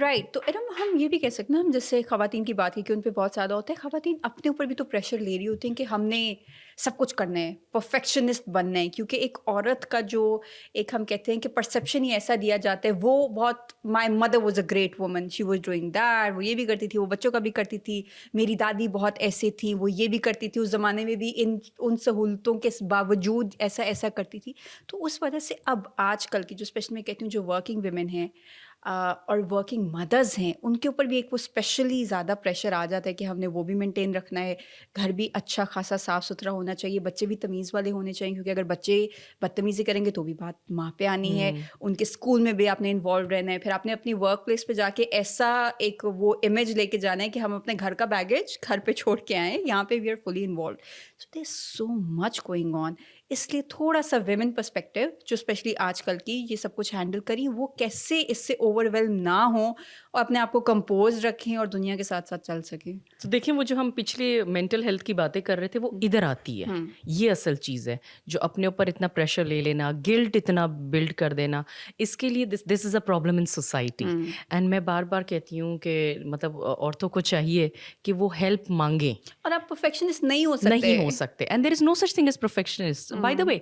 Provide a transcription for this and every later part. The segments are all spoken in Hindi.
राइट। तो एडम हम ये भी कह सकते हैं ना, हम जैसे खवातीन की बात की कि उन पे बहुत ज़्यादा होता है, खवातीन अपने ऊपर भी तो प्रेशर ले रही होती हैं कि हमने सब कुछ करना है, परफेक्शनिस्ट बनना है, क्योंकि एक औरत का जो एक हम कहते हैं कि परसेप्शन ही ऐसा दिया जाता है, वो बहुत my mother was a great woman, she was doing that, वो ये भी करती थी, वो बच्चों का भी करती थी, मेरी दादी बहुत ऐसे थी, वो ये भी करती थी, उस ज़माने में भी इन उन सहूलतों के बावजूद ऐसा ऐसा करती थी। तो उस वजह से अब आजकल की जो स्पेशली मैं कहती हूँ जो वर्किंग वुमेन हैं और वर्किंग मदर्स हैं, उनके ऊपर भी एक वो स्पेशली ज़्यादा प्रेशर आ जाता है कि हमने वो भी मेंटेन रखना है, घर भी अच्छा खासा साफ़ सुथरा होना चाहिए, बच्चे भी तमीज़ वाले होने चाहिए, क्योंकि अगर बच्चे बदतमीज़ी करेंगे तो भी बात माँ पे आनी है, हुँ। उनके स्कूल में भी आपने इन्वॉल्व रहना है, फिर आपने अपनी वर्क प्लेस पे जाके ऐसा एक वो इमेज लेके जाना है कि हम अपने घर का बैगेज घर पे छोड़ के आए हैं, यहाँ पे we are fully involve. So there is so much going on. इसलिए थोड़ा-सा वुमेन पर्सपेक्टिव जो स्पेशली आजकल की ये सब कुछ हैंडल करी, वो कैसे इससे ओवरवेल्म ना हों और अपने आप को कंपोज़ रखें और दुनिया के साथ-साथ चल सकें। तो देखिए वो जो हम पिछले मेंटल हेल्थ की बातें कर रहे थे वो हुँ, इधर आती है। हुँ, ये असल चीज़ है, जो अपने ऊपर इतना प्रेशर ले लेना, गिल्ट इतना बिल्ड कर देना, इसके लिए this this is a problem in society. Hmm. And मैं बार-बार कहती हूँ कि मतलब औरतों को चाहिए कि वो हेल्प माँगे। और आप परफेक्शनिस्ट नहीं हो नहीं सकते। हो सकते and there is no such thing as perfectionist. By the hmm, way,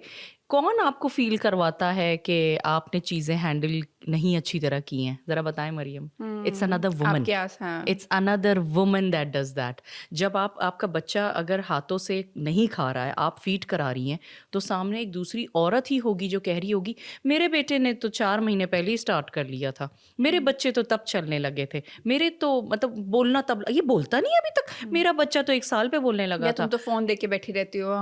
कौन आपको फ़ील करवाता है कि आपने चीज़ें हैंडल नहीं अच्छी तरह की हैं? ज़रा बताएँ मरियम? It's another woman. आपके आस हाँ। It's another woman that does that. जब आपका बच्चा अगर हाथों से नहीं खा रहा है, आप फ़ीड करा रही हैं, तो सामने एक दूसरी औरत ही होगी जो कह रही होगी, "मेरे बेटे ने तो 4 महीने पहले ही स्टार्ट कर लिया था। मेरे हुँ, बच्चे तो तब चलने लगे थे। मेरे तो मतलब बोलना तब ये बोलता नहीं है अभी तक। हुँ। मेरा बच्चा तो 1 साल पे बोलने या लगा तुम था।" तो फ़ोन देके बैठी रहती हो तो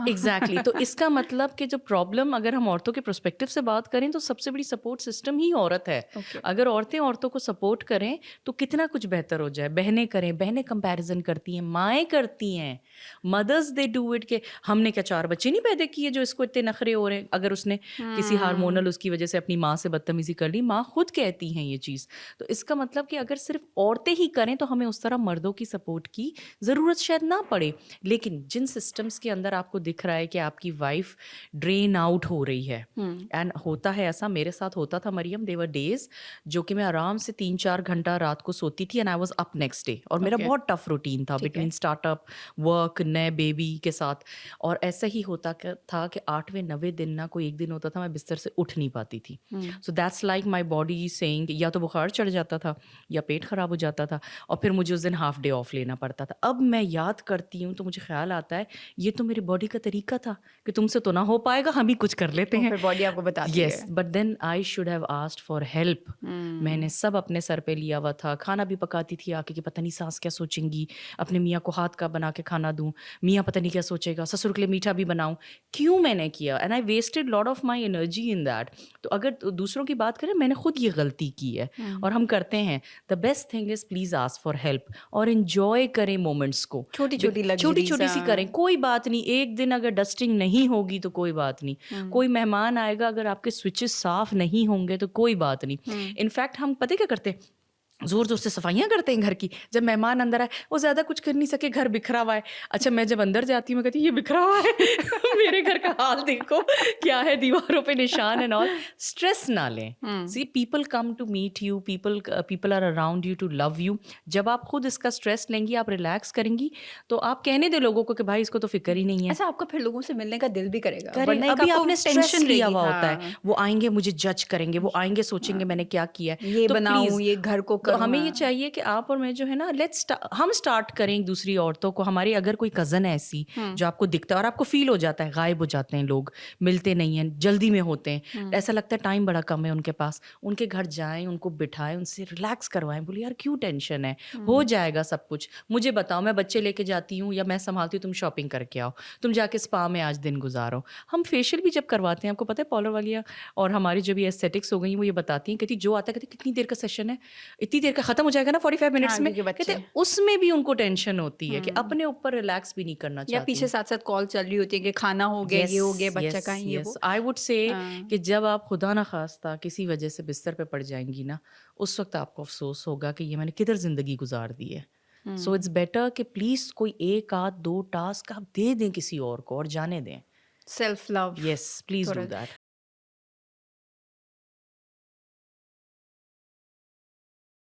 एग्ज़ैक्टली, तो हमारा। इसका मतलब कि जो प्रॉब्लम अगर हम औरतों के पर्सपेक्टिव से बात करें तो सबसे बड़ी सपोर्ट सिस्टम ही औरत है। ओके। अगर औरतें औरतों को सपोर्ट करें तो कितना कुछ बेहतर हो जाए। बहनें करें, बहनें कंपैरिज़न करती हैं, माएँ करती हैं। मदर्स दे डू इट, कि हमने क्या 4 बच्चे नहीं पैदा किए जो इसको इतने नखरे हो रहे हैं। अगर उसने किसी हुँ, हार्मोनल उसकी वज़ह से अपनी माँ से बदतमीज़ी कर ली, माँ खुद कहती हैं ये चीज़। तो इसका मतलब कि अगर सिर्फ़ औरतें ही करें तो हमें उस तरह मर्दों की सपोर्ट की ज़रूरत शायद ना पड़े। लेकिन जिन सिस्टम्स के अंदर आपको दिख रहा है कि आपकी वाइफ ड्रेन आउट हो रही है, हुँ, एंड होता है ऐसा, मेरे साथ होता था मरियम, देवर डेज जो कि मैं आराम से 3-4 घंटा रात को सोती थी and I was up next day, और मेरा ओके, बहुत टफ रूटीन था ठीक है। बिटवीन स्टार्टअप, वर्क, नए बेबी के साथ। और ऐसा ही होता था कि 8वें 9वें दिन ना कोई एक दिन होता था मैं बिस्तर से उठ नहीं पाती थी। Hmm, so that's like my body saying, या तो बुखार चढ़ जाता था या पेट खराब हो जाता था, और फिर मुझे उस दिन हाफ डे ऑफ लेना पड़ता था। अब मैं याद करती हूँ तो मुझे ख़्याल आता है, ये तो मेरी बॉडी का तरीका था कि तुमसे तो ना हो पाएगा, हम ही कुछ कर लेते और हैं। फिर बॉडी आपको बताती है। Yes, but then I should have asked for help. मैंने हुँ, सब अपने सर पे लिया हुआ था, खाना भी पकाती थी आके कि पता नहीं सास क्या सोचेंगी, अपने मियाँ को हाथ का बना के खाना दूँ, मियाँ पता नहीं क्या सोचेगा, ससुर के लिए मीठा भी बनाऊँ। क्यों मैंने किया? And I wasted lot of my energy in that. तो अगर दूसरों की बात करें, मैंने खुद ये गलती की है हुँ। और हम करते हैं। The best thing is please ask for help और एन्जॉय करें मोमेंट्स को। छोटी-छोटी लग्ज़रीज़ छोटी-छोटी सी करें, कोई बात नहीं, एक दिन अगर डस्टिंग नहीं होगी तो कोई बात नहीं। हुँ, कोई मेहमान आएगा, अगर आपके स्विचेस साफ नहीं होंगे तो कोई बात नहीं। हुँ। इनफैक्ट हम पता है क्या करते हैं? ज़ोर-ज़ोर से सफाइयाँ करते हैं घर की। जब मेहमान अंदर आए, वो ज़्यादा कुछ कर नहीं सके, घर बिखरा हुआ है। अच्छा, मैं जब अंदर जाती हूँ, मैं कहती हूँ, "ये बिखरा हुआ है, मेरे घर का हाल देखो, क्या है, दीवारों पे निशान एंड ऑल।" स्ट्रेस ना लें। Hmm, see, people come to meet you, people are around you to love you. जब आप खुद इसका स्ट्रेस लेंगी, आप रिलैक्स करेंगी, तो आप कहने दें लोगों को कि भाई इसको तो फ़िक्र ही नहीं है। अच्छा आपका फिर लोगों से मिलने का दिल भी करेगा, करें, वरना एक अभी आपको आपने स्ट्रेस टेंशन लिया रहेगी। हुआ होता है, हाँ, वो आएँगे मुझे जज करेंगे, वो आएँगे सोचेंगे हाँ, मैंने क्या किया है। ये तो बनाऊँ, प्लीज़, ये घर को तो करूँ, हमें ये हाँ। चाहिए कि आप और मैं जो है ना, हम स्टार्ट करें एक दूसरी औरतों को, हमारी अगर कोई कज़न है ऐसी हुँ, जो आपको दिखता है और आपको फ़ील हो जाता है, गायब हो जाते हैं लोग, मिलते नहीं हैं, जल्दी में होते हैं, हुँ, ऐसा लगता है टाइम बड़ा कम है उनके पास, उनके घर जाएँ, उनको बिठाएँ, उनसे रिलैक्स करवाएँ, बोलिए यार क्यों टेंशन है, हो हुँ, जाएगा सब कुछ। मुझे बताओ, मैं बच्चे लेके जाती हूँ या मैं सँभालती हूँ, तुम शॉपिंग करके आओ, तुम जाके स्पा में आज दिन गुज़ारो। हम फेशियल भी जब करवाते हैं, आपको पता है पार्लर वालियाँ और हमारी जो भी एस्थेटिक्स हो गई, वो ये बताती हैं, कहती जो आता है, कहती कितनी देर का सेशन है? इतनी देर का खत्म हो जाएगा ना 45 मिनट्स हाँ, में? क्योंकि कहते बच्चे उसमें भी उनको टेंशन होती है कि हुँ, अपने ऊपर रिलैक्स भी नहीं करना या चाहती पीछे हैं। साथ-साथ कॉल चल रही होती है कि खाना हो गया, येस, ये हो गया, बच्चा येस, कहाँ है, ये येस। वो। आई वुड से हाँ, कि जब आप खुदा ना ख़ास्ता किसी वजह से बिस्तर पे पड़ जाएँगी ना, उस वक़्त आपको अफ़सोस होगा कि ये मैंने किधर ज़िंदगी गुज़ार दी है। सो हुँ, इट्स बेटर कि प्लीज़ कोई 1 आध 2 टास्क आप दे दें किसी और को और जाने दें। Self love yes, please do थोड़ा दैट।